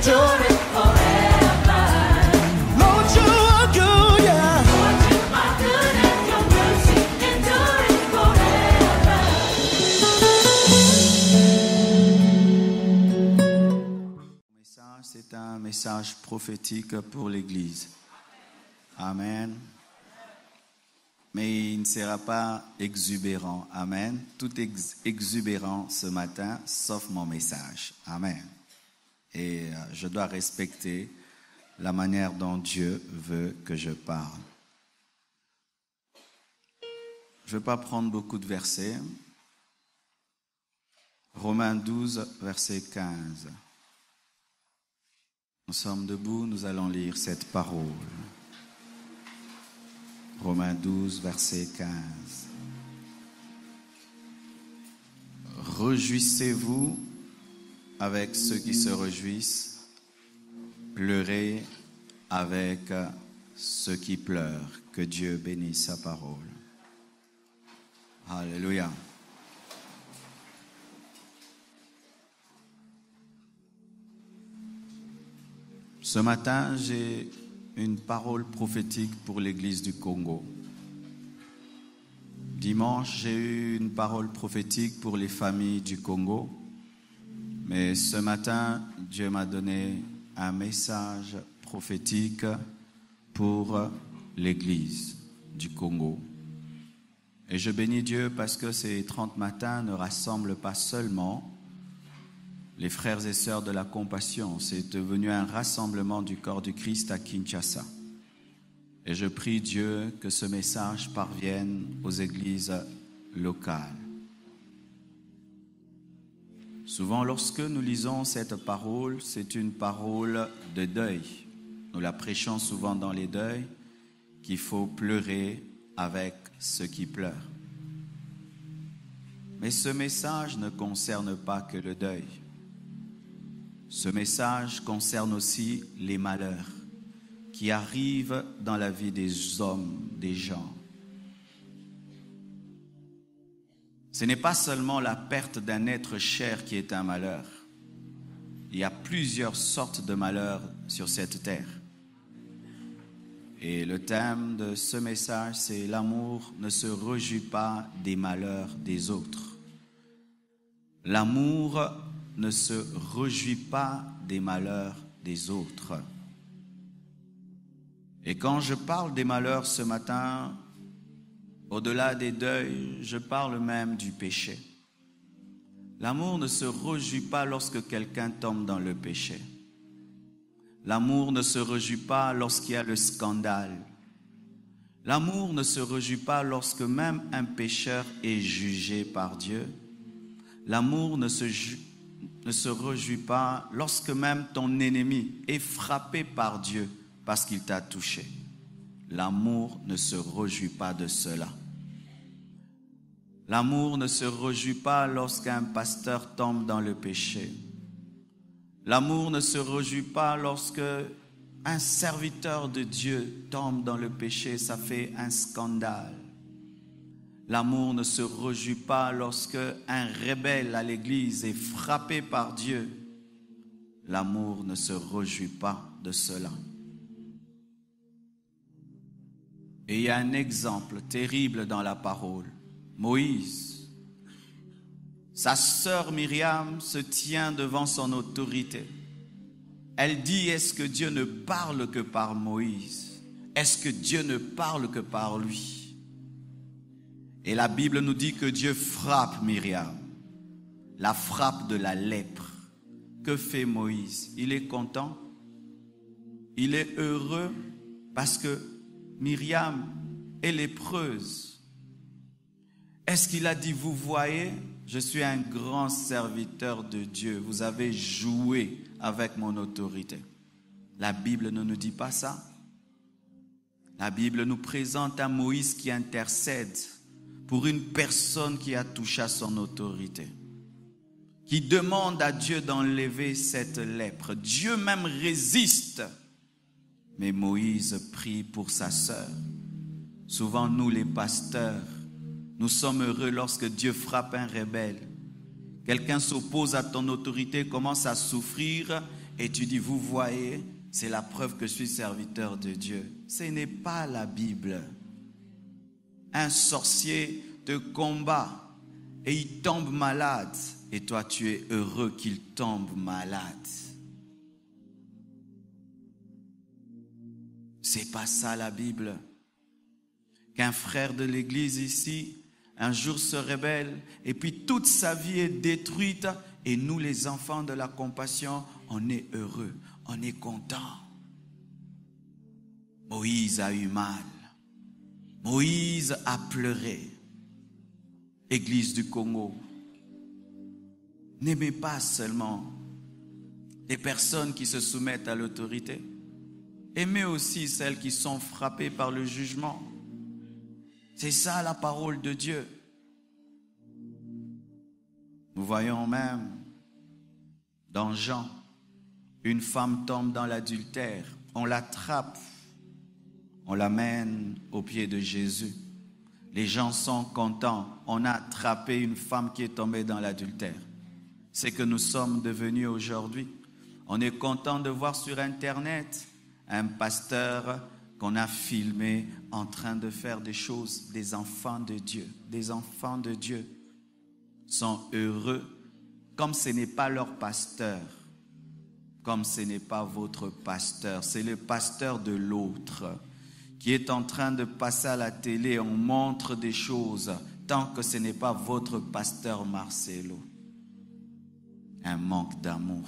endure it forever. Lord, you are good, yeah. Lord, you are good and your mercy endure it forever. Message, c'est un message prophétique pour l'Église. Amen. Mais il ne sera pas exubérant. Amen. Tout exubérant ce matin, sauf mon message. Amen. Et je dois respecter la manière dont Dieu veut que je parle. Je ne vais pas prendre beaucoup de versets. Romains 12, verset 15. Nous sommes debout, nous allons lire cette parole. Romains 12, verset 15. Réjouissez-vous avec ceux qui se réjouissent, pleurez avec ceux qui pleurent. Que Dieu bénisse sa parole. Alléluia. Ce matin, j'ai une parole prophétique pour l'Église du Congo. Dimanche, j'ai eu une parole prophétique pour les familles du Congo. Mais ce matin, Dieu m'a donné un message prophétique pour l'Église du Congo. Et je bénis Dieu parce que ces 30 matins ne rassemblent pas seulement les frères et sœurs de la compassion. C'est devenu un rassemblement du corps du Christ à Kinshasa. Et je prie Dieu que ce message parvienne aux églises locales. Souvent, lorsque nous lisons cette parole, c'est une parole de deuil. Nous la prêchons souvent dans les deuils, qu'il faut pleurer avec ceux qui pleurent. Mais ce message ne concerne pas que le deuil. Ce message concerne aussi les malheurs qui arrivent dans la vie des hommes, des gens. Ce n'est pas seulement la perte d'un être cher qui est un malheur. Il y a plusieurs sortes de malheurs sur cette terre. Et le thème de ce message, c'est l'amour ne se réjouit pas des malheurs des autres. L'amour ne se réjouit pas des malheurs des autres. Et quand je parle des malheurs ce matin, au-delà des deuils, je parle même du péché. L'amour ne se réjouit pas lorsque quelqu'un tombe dans le péché. L'amour ne se réjouit pas lorsqu'il y a le scandale. L'amour ne se réjouit pas lorsque même un pécheur est jugé par Dieu. L'amour ne se réjouit pas lorsque même ton ennemi est frappé par Dieu parce qu'il t'a touché. L'amour ne se réjouit pas de cela. L'amour ne se réjouit pas lorsqu'un pasteur tombe dans le péché. L'amour ne se réjouit pas lorsque un serviteur de Dieu tombe dans le péché, ça fait un scandale. L'amour ne se réjouit pas lorsque un rebelle à l'église est frappé par Dieu. L'amour ne se réjouit pas de cela. Et il y a un exemple terrible dans la parole. Moïse, sa sœur Myriam se tient devant son autorité. Elle dit, est-ce que Dieu ne parle que par Moïse? Est-ce que Dieu ne parle que par lui? Et la Bible nous dit que Dieu frappe Myriam, la frappe de la lèpre. Que fait Moïse? Il est content, il est heureux parce que Myriam est lépreuse. Est-ce qu'il a dit, vous voyez, je suis un grand serviteur de Dieu, vous avez joué avec mon autorité? La Bible ne nous dit pas ça. La Bible nous présente un Moïse qui intercède pour une personne qui a touché à son autorité, qui demande à Dieu d'enlever cette lèpre. Dieu même résiste, mais Moïse prie pour sa sœur. Souvent, nous les pasteurs, nous sommes heureux lorsque Dieu frappe un rebelle. Quelqu'un s'oppose à ton autorité, commence à souffrir et tu dis, vous voyez, c'est la preuve que je suis serviteur de Dieu. Ce n'est pas la Bible. Un sorcier te combat et il tombe malade. Et toi, tu es heureux qu'il tombe malade. C'est pas ça la Bible. Qu'un frère de l'église ici, un jour se rebelle et puis toute sa vie est détruite et nous les enfants de la compassion, on est heureux, on est content. Moïse a eu mal. Moïse a pleuré. Église du Congo, n'aimez pas seulement les personnes qui se soumettent à l'autorité. Aimez aussi celles qui sont frappées par le jugement. C'est ça la parole de Dieu. Nous voyons même dans Jean, une femme tombe dans l'adultère. On l'attrape, on l'amène aux pieds de Jésus. Les gens sont contents. On a attrapé une femme qui est tombée dans l'adultère. C'est que nous sommes devenus aujourd'hui. On est content de voir sur Internet un pasteur qu'on a filmé en train de faire des choses. Des enfants de Dieu. Des enfants de Dieu sont heureux comme ce n'est pas leur pasteur. Comme ce n'est pas votre pasteur. C'est le pasteur de l'autre qui est en train de passer à la télé, on montre des choses, tant que ce n'est pas votre pasteur Marcelo. Un manque d'amour.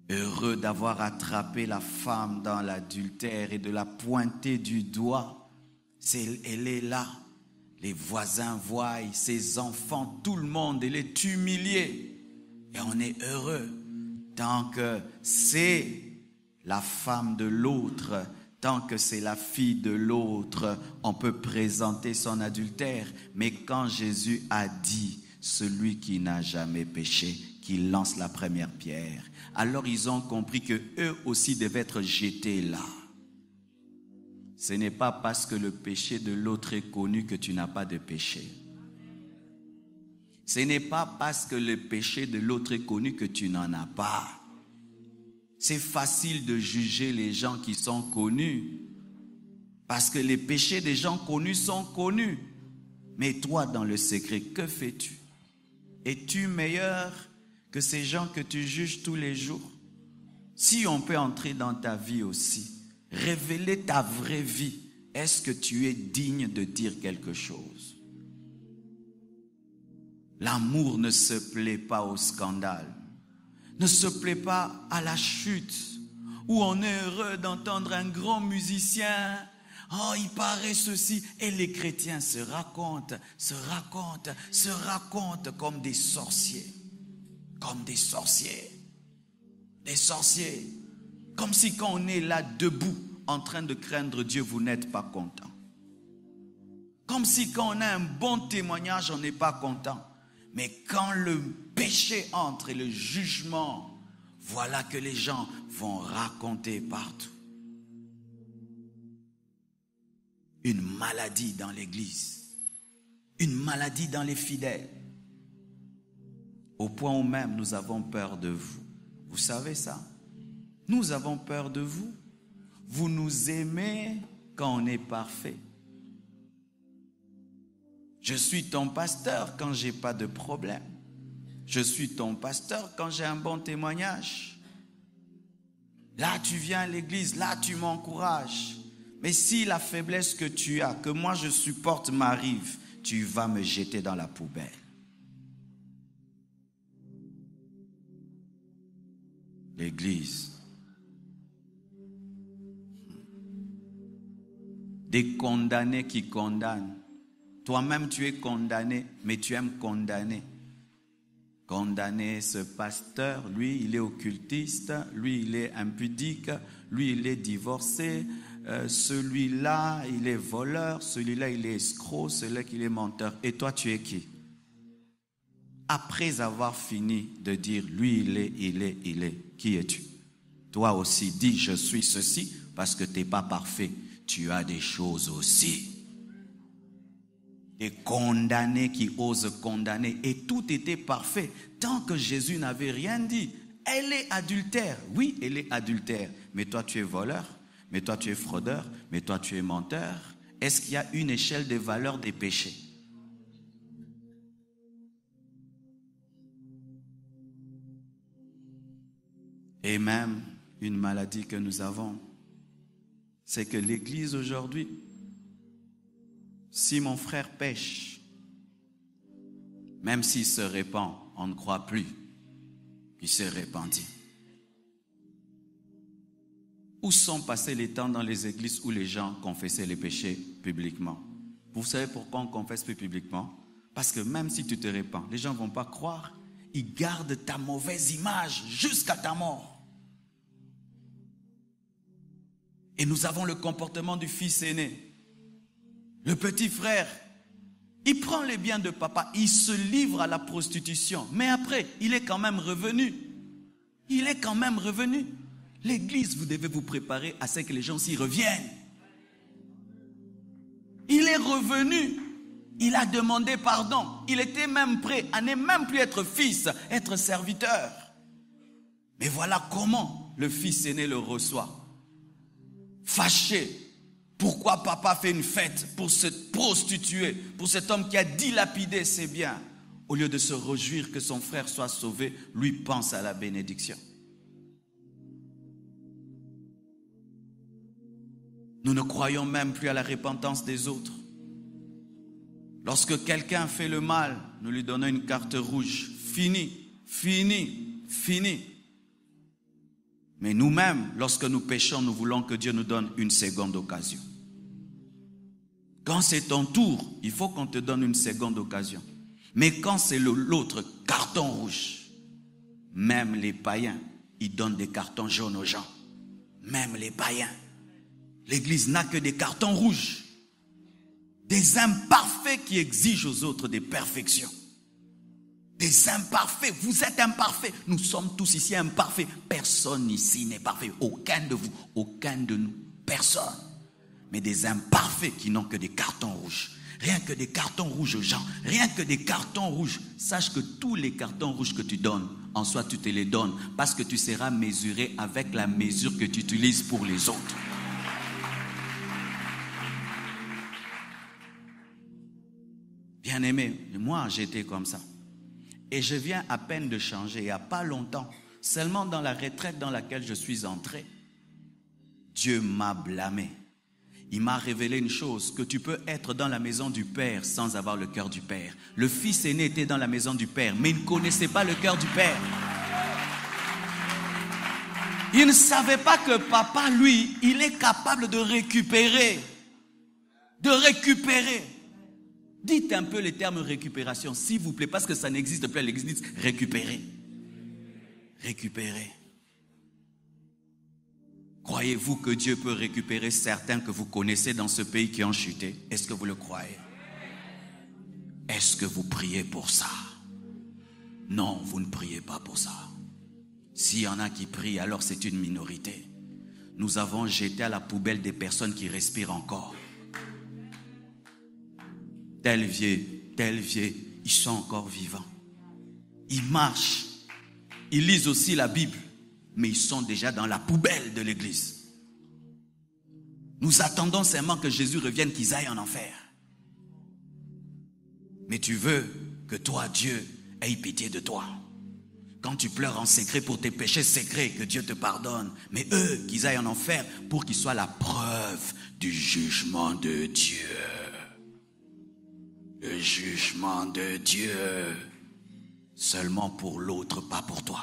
Heureux d'avoir attrapé la femme dans l'adultère et de la pointer du doigt. Elle est là. Les voisins voient, ses enfants, tout le monde, elle est humiliée. Et on est heureux tant que c'est la femme de l'autre, tant que c'est la fille de l'autre, on peut présenter son adultère. Mais quand Jésus a dit, celui qui n'a jamais péché, qu'il lance la première pierre, alors ils ont compris que eux aussi devaient être jetés là. Ce n'est pas parce que le péché de l'autre est connu que tu n'as pas de péché. Ce n'est pas parce que le péché de l'autre est connu que tu n'en as pas. C'est facile de juger les gens qui sont connus. Parce que les péchés des gens connus sont connus. Mais toi, dans le secret, que fais-tu? Es-tu meilleur que ces gens que tu juges tous les jours? Si on peut entrer dans ta vie aussi, révéler ta vraie vie, est-ce que tu es digne de dire quelque chose? L'amour ne se plaît pas au scandale. Ne se plaît pas à la chute, où on est heureux d'entendre un grand musicien. Oh, il paraît ceci. Et les chrétiens se racontent comme des sorciers. Comme des sorciers. Des sorciers. Comme si quand on est là debout, en train de craindre Dieu, vous n'êtes pas content. Comme si quand on a un bon témoignage, on n'est pas content. Mais quand le péché entre et le jugement, voilà que les gens vont raconter partout. Une maladie dans l'église, une maladie dans les fidèles, au point où même nous avons peur de vous. Vous savez ça? Nous avons peur de vous. Vous nous aimez quand on est parfait. Je suis ton pasteur quand j'ai pas de problème. Je suis ton pasteur quand j'ai un bon témoignage. Là, tu viens à l'église, là, tu m'encourages. Mais si la faiblesse que tu as, que moi je supporte, m'arrive, tu vas me jeter dans la poubelle. L'église. Des condamnés qui condamnent. Toi-même, tu es condamné, mais tu aimes condamner. Condamner ce pasteur, lui, il est occultiste, lui, il est impudique, lui, il est divorcé, celui-là, il est voleur, celui-là, il est escroc, celui-là, il est menteur. Et toi, tu es qui? Après avoir fini de dire, lui, il est, qui es-tu? Toi aussi, dis, je suis ceci, parce que tu n'es pas parfait. Tu as des choses aussi. et condamner qui ose condamner. Et tout était parfait tant que Jésus n'avait rien dit. Elle est adultère. Oui, elle est adultère. Mais toi, tu es voleur. Mais toi, tu es fraudeur. Mais toi, tu es menteur. Est-ce qu'il y a une échelle de valeur des péchés? Et même une maladie que nous avons, c'est que l'Église aujourd'hui, si mon frère pêche, même s'il se répand, on ne croit plus qu'il s'est répandu. Où sont passés les temps dans les églises où les gens confessaient les péchés publiquement? Vous savez pourquoi on ne confesse plus publiquement? Parce que même si tu te répands, les gens ne vont pas croire. Ils gardent ta mauvaise image jusqu'à ta mort. Et nous avons le comportement du fils aîné. Le petit frère, il prend les biens de papa, il se livre à la prostitution. Mais après, il est quand même revenu. Il est quand même revenu. L'église, vous devez vous préparer à ce que les gens s'y reviennent. Il est revenu. Il a demandé pardon. Il était même prêt à ne même plus être fils, être serviteur. Mais voilà comment le fils aîné le reçoit. Fâché. Pourquoi papa fait une fête pour se prostituer, pour cet homme qui a dilapidé ses biens? Au lieu de se réjouir que son frère soit sauvé, lui pense à la bénédiction. Nous ne croyons même plus à la repentance des autres. Lorsque quelqu'un fait le mal, nous lui donnons une carte rouge. Fini, fini, fini. Mais nous-mêmes, lorsque nous péchons, nous voulons que Dieu nous donne une seconde occasion. Quand c'est ton tour, il faut qu'on te donne une seconde occasion. Mais quand c'est l'autre carton rouge, même les païens, ils donnent des cartons jaunes aux gens. Même les païens. L'Église n'a que des cartons rouges. Des imparfaits qui exigent aux autres des perfections. Des imparfaits. Vous êtes imparfaits. Nous sommes tous ici imparfaits. Personne ici n'est parfait. Aucun de vous, aucun de nous. Personne. Mais des imparfaits qui n'ont que des cartons rouges. Rien que des cartons rouges aux gens. Rien que des cartons rouges. Sache que tous les cartons rouges que tu donnes, en soi tu te les donnes. Parce que tu seras mesuré avec la mesure que tu utilises pour les autres. Bien-aimé, moi j'étais comme ça. Et je viens à peine de changer, il n'y a pas longtemps, seulement dans la retraite dans laquelle je suis entré, Dieu m'a blâmé. Il m'a révélé une chose, que tu peux être dans la maison du Père sans avoir le cœur du Père. Le fils aîné était dans la maison du Père, mais il ne connaissait pas le cœur du Père. Il ne savait pas que papa, lui, il est capable de récupérer. De récupérer. Dites un peu les termes récupération, s'il vous plaît, parce que ça n'existe plus à l'église. Récupérer. Récupérer. Croyez-vous que Dieu peut récupérer certains que vous connaissez dans ce pays qui ont chuté? Est-ce que vous le croyez? Est-ce que vous priez pour ça? Non, vous ne priez pas pour ça. S'il y en a qui prient, alors c'est une minorité. Nous avons jeté à la poubelle des personnes qui respirent encore. Tel vieux, ils sont encore vivants. Ils marchent. Ils lisent aussi la Bible. Mais ils sont déjà dans la poubelle de l'église. Nous attendons seulement que Jésus revienne, qu'ils aillent en enfer. Mais tu veux que toi, Dieu, ait pitié de toi. Quand tu pleures en secret pour tes péchés secrets, que Dieu te pardonne. Mais eux, qu'ils aillent en enfer pour qu'ils soient la preuve du jugement de Dieu. Le jugement de Dieu. Seulement pour l'autre, pas pour toi.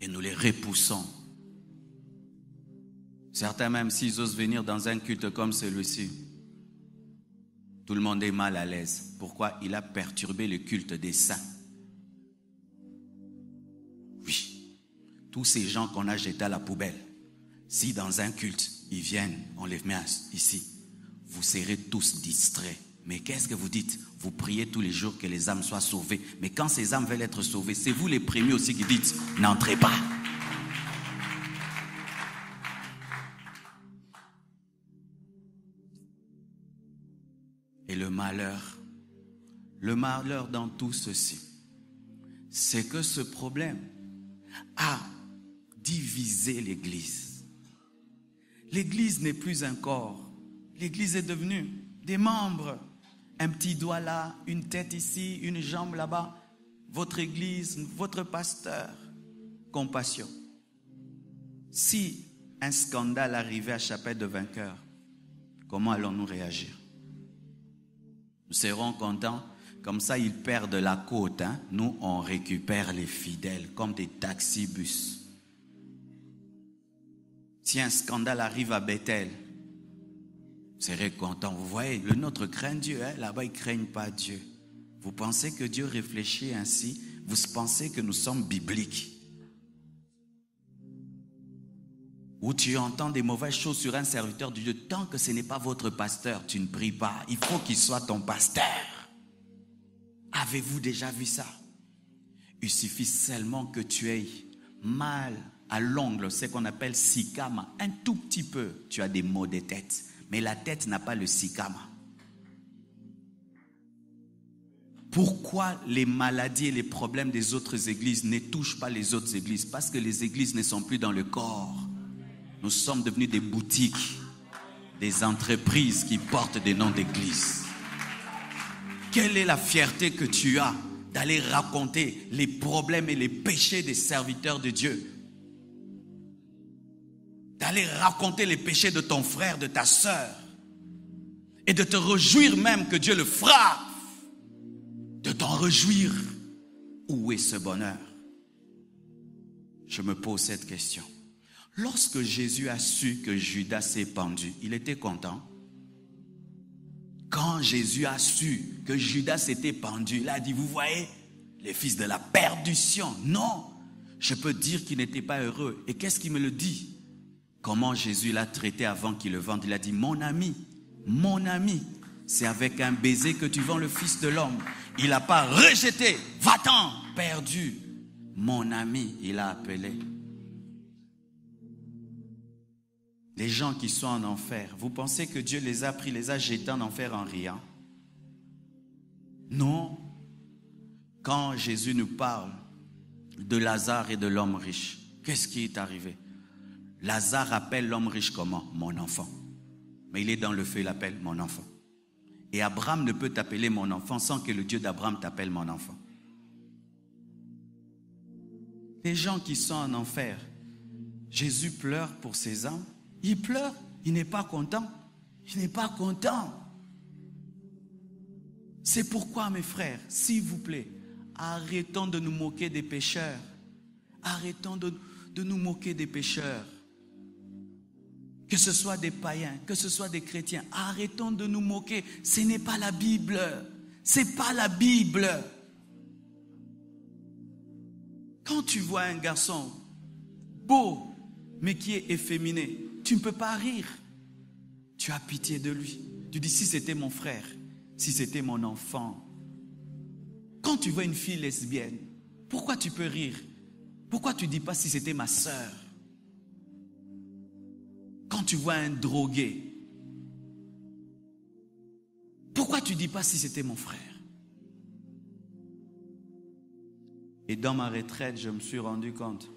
Et nous les repoussons. Certains même s'ils osent venir dans un culte comme celui-ci, tout le monde est mal à l'aise. Pourquoi? Il a perturbé le culte des saints. Oui, tous ces gens qu'on a jetés à la poubelle, si dans un culte, ils viennent, on les met ici, vous serez tous distraits. Mais qu'est-ce que vous dites? Vous priez tous les jours que les âmes soient sauvées. Mais quand ces âmes veulent être sauvées, c'est vous les premiers aussi qui dites, n'entrez pas. Et le malheur dans tout ceci, c'est que ce problème a divisé l'Église. L'Église n'est plus un corps. L'Église est devenue des membres. Un petit doigt là, une tête ici, une jambe là-bas. Votre Église, votre pasteur. Compassion. Si un scandale arrivait à Chapelle de Vainqueurs, comment allons-nous réagir? Nous serons contents. Comme ça, ils perdent la côte. Hein? Nous, on récupère les fidèles comme des taxibus. Si un scandale arrive à Bethel, vous serez contents. Vous voyez, le nôtre craint Dieu. Hein? Là-bas, ils ne craignent pas Dieu. Vous pensez que Dieu réfléchit ainsi? Vous pensez que nous sommes bibliques? Ou tu entends des mauvaises choses sur un serviteur de Dieu, tant que ce n'est pas votre pasteur, tu ne pries pas. Il faut qu'il soit ton pasteur. Avez-vous déjà vu ça? Il suffit seulement que tu aies mal à l'ongle, ce qu'on appelle sicama. Un tout petit peu, tu as des maux de tête. Mais la tête n'a pas le sicama. Pourquoi les maladies et les problèmes des autres églises ne touchent pas les autres églises? Parce que les églises ne sont plus dans le corps. Nous sommes devenus des boutiques, des entreprises qui portent des noms d'église. Quelle est la fierté que tu as d'aller raconter les problèmes et les péchés des serviteurs de Dieu? D'aller raconter les péchés de ton frère, de ta sœur. Et de te réjouir même que Dieu le frappe. De t'en réjouir. Où est ce bonheur? Je me pose cette question. Lorsque Jésus a su que Judas s'est pendu, il était content. Quand Jésus a su que Judas s'était pendu, il a dit, vous voyez, les fils de la perdition. Non, je peux dire qu'il n'était pas heureux. Et qu'est-ce qu'il me le dit? Comment Jésus l'a traité avant qu'il le vende? Il a dit, mon ami, c'est avec un baiser que tu vends le Fils de l'homme. Il n'a pas rejeté, va-t'en, perdu. Mon ami, il a appelé. Les gens qui sont en enfer, vous pensez que Dieu les a pris, les a jetés en enfer en riant? Non. Quand Jésus nous parle de Lazare et de l'homme riche, qu'est-ce qui est arrivé? Lazare appelle l'homme riche comment? Mon enfant. Mais il est dans le feu, il appelle mon enfant. Et Abraham ne peut t'appeler mon enfant sans que le Dieu d'Abraham t'appelle mon enfant. Les gens qui sont en enfer, Jésus pleure pour ses âmes. Il pleure, il n'est pas content. Il n'est pas content. C'est pourquoi, mes frères, s'il vous plaît, arrêtons de nous moquer des pécheurs. Arrêtons de nous moquer des pécheurs. Que ce soit des païens, que ce soit des chrétiens, arrêtons de nous moquer. Ce n'est pas la Bible. C'est pas la Bible. Quand tu vois un garçon beau, mais qui est efféminé, tu ne peux pas rire. Tu as pitié de lui. Tu dis, si c'était mon frère, si c'était mon enfant. Quand tu vois une fille lesbienne, pourquoi tu peux rire? Pourquoi tu ne dis pas, si c'était ma sœur? Quand tu vois un drogué, pourquoi tu ne dis pas, si c'était mon frère? Et dans ma retraite, je me suis rendu compte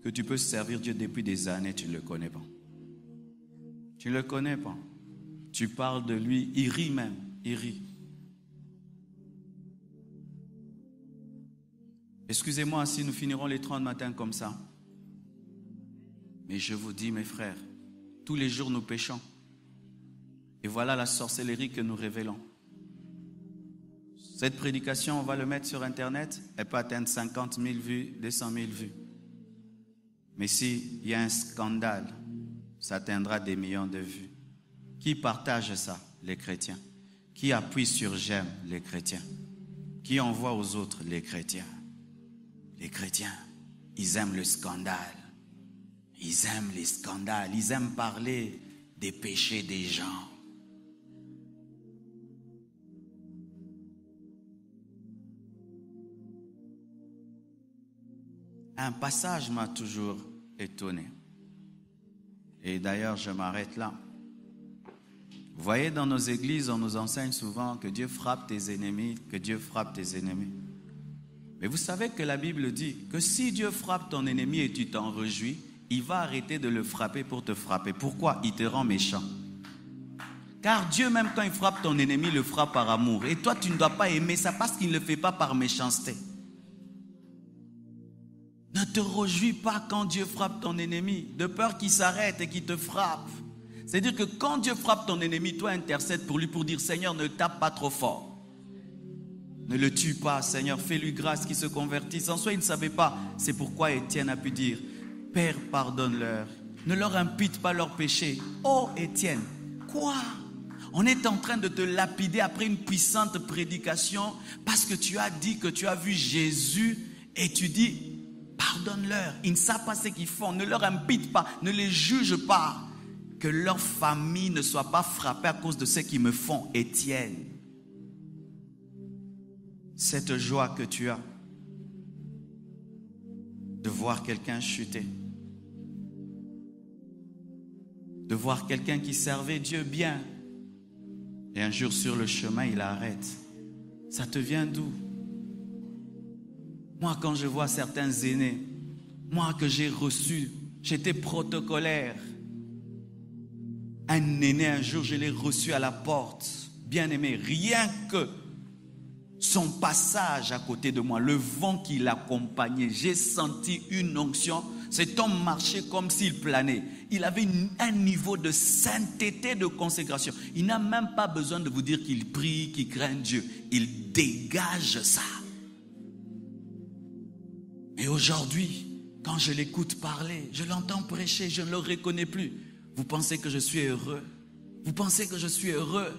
que tu peux servir Dieu depuis des années, tu ne le connais pas. Tu ne le connais pas. Tu parles de lui, il rit même, il rit. Excusez-moi si nous finirons les 30 matins comme ça. Mais je vous dis, mes frères, tous les jours nous péchons. Et voilà la sorcellerie que nous révélons. Cette prédication, on va le mettre sur Internet, elle peut atteindre 50 000 vues, 200 000 vues. Mais s'il y a un scandale, ça atteindra des millions de vues. Qui partage ça? Les chrétiens. Qui appuie sur j'aime? Les chrétiens. Qui envoie aux autres? Les chrétiens. Les chrétiens, ils aiment le scandale. Ils aiment les scandales. Ils aiment parler des péchés des gens. Un passage m'a toujours étonné. Et d'ailleurs, je m'arrête là. Vous voyez, dans nos églises, on nous enseigne souvent que Dieu frappe tes ennemis, que Dieu frappe tes ennemis. Mais vous savez que la Bible dit que si Dieu frappe ton ennemi et tu t'en réjouis, il va arrêter de le frapper pour te frapper. Pourquoi? Il te rend méchant. Car Dieu, même quand il frappe ton ennemi, le frappe par amour. Et toi, tu ne dois pas aimer ça parce qu'il ne le fait pas par méchanceté. Ne te réjouis pas quand Dieu frappe ton ennemi, de peur qu'il s'arrête et qu'il te frappe. C'est-à-dire que quand Dieu frappe ton ennemi, toi intercède pour lui pour dire: Seigneur, ne tape pas trop fort. Ne le tue pas, Seigneur, fais-lui grâce qu'il se convertisse. En soi, il ne savait pas. C'est pourquoi Étienne a pu dire: Père, pardonne-leur. Ne leur impute pas leurs péchés. Oh Étienne, quoi? On est en train de te lapider après une puissante prédication parce que tu as dit que tu as vu Jésus et tu dis: pardonne-leur. Ils ne savent pas ce qu'ils font. Ne leur impute pas. Ne les juge pas. Que leur famille ne soit pas frappée à cause de ce qu'ils me font. Étienne, cette joie que tu as de voir quelqu'un chuter, de voir quelqu'un qui servait Dieu bien et un jour sur le chemin il arrête, ça te vient d'où? Moi, quand je vois certains aînés, moi que j'ai reçu, j'étais protocolaire. Un aîné, un jour, je l'ai reçu à la porte, bien aimé, rien que son passage à côté de moi, le vent qui l'accompagnait, j'ai senti une onction. Cet homme marchait comme s'il planait. Il avait un niveau de sainteté, de consécration. Il n'a même pas besoin de vous dire qu'il prie, qu'il craint Dieu. Il dégage ça. Mais aujourd'hui, quand je l'écoute parler, je l'entends prêcher, je ne le reconnais plus. Vous pensez que je suis heureux? Vous pensez que je suis heureux?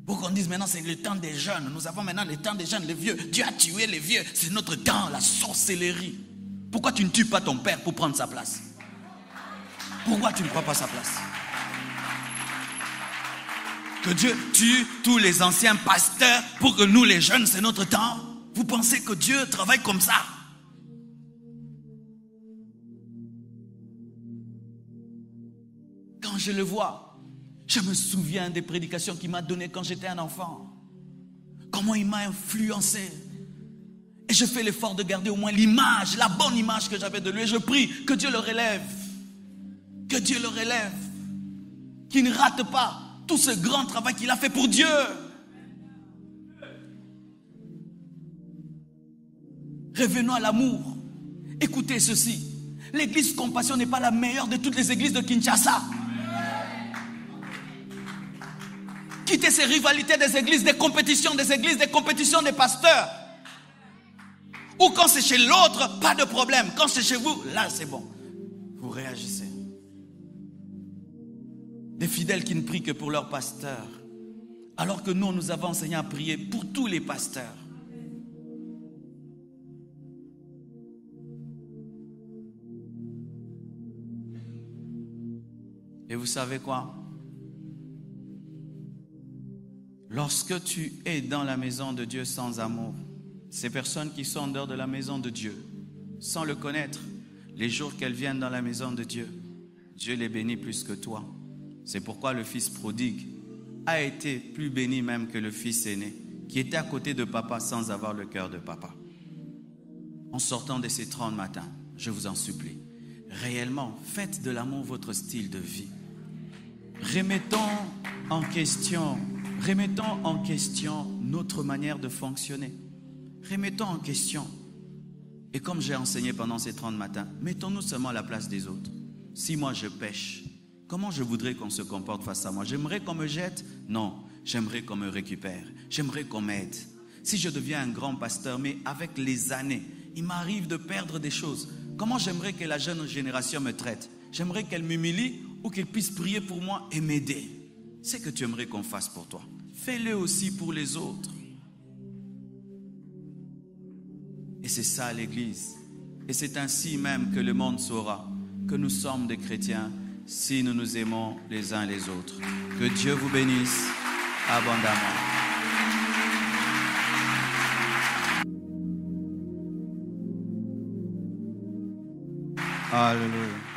Pour qu'on dise maintenant c'est le temps des jeunes. Nous avons maintenant le temps des jeunes, les vieux. Dieu a tué les vieux. C'est notre temps, la sorcellerie. Pourquoi tu ne tues pas ton père pour prendre sa place? Pourquoi tu ne prends pas sa place? Que Dieu tue tous les anciens pasteurs pour que nous les jeunes, c'est notre temps? Vous pensez que Dieu travaille comme ça? Quand je le vois, je me souviens des prédications qu'il m'a données quand j'étais un enfant. Comment il m'a influencé. Et je fais l'effort de garder au moins l'image, la bonne image que j'avais de lui. Et je prie que Dieu le relève. Que Dieu le relève. Qu'il ne rate pas tout ce grand travail qu'il a fait pour Dieu. Revenons à l'amour. Écoutez ceci. L'église Compassion n'est pas la meilleure de toutes les églises de Kinshasa. Quittez ces rivalités des églises, des compétitions des pasteurs. Ou quand c'est chez l'autre, pas de problème. Quand c'est chez vous, là c'est bon. Vous réagissez. Des fidèles qui ne prient que pour leur pasteur. Alors que nous, nous avons enseigné à prier pour tous les pasteurs. Et vous savez quoi? Lorsque tu es dans la maison de Dieu sans amour, ces personnes qui sont en dehors de la maison de Dieu, sans le connaître, les jours qu'elles viennent dans la maison de Dieu, Dieu les bénit plus que toi. C'est pourquoi le fils prodigue a été plus béni même que le fils aîné, qui était à côté de papa sans avoir le cœur de papa. En sortant de ces 30 matins, je vous en supplie, réellement, faites de l'amour votre style de vie. Remettons en question notre manière de fonctionner. Remettons en question. Et comme j'ai enseigné pendant ces 30 matins, mettons-nous seulement à la place des autres. Si moi je pêche, comment je voudrais qu'on se comporte face à moi? J'aimerais qu'on me jette? Non, j'aimerais qu'on me récupère. J'aimerais qu'on m'aide. Si je deviens un grand pasteur, mais avec les années, il m'arrive de perdre des choses. Comment j'aimerais que la jeune génération me traite? J'aimerais qu'elle m'humilie ou qu'elle puisse prier pour moi et m'aider. C'est ce que tu aimerais qu'on fasse pour toi. Fais-le aussi pour les autres. Et c'est ça l'église. Et c'est ainsi même que le monde saura que nous sommes des chrétiens si nous nous aimons les uns les autres. Que Dieu vous bénisse abondamment. Alléluia.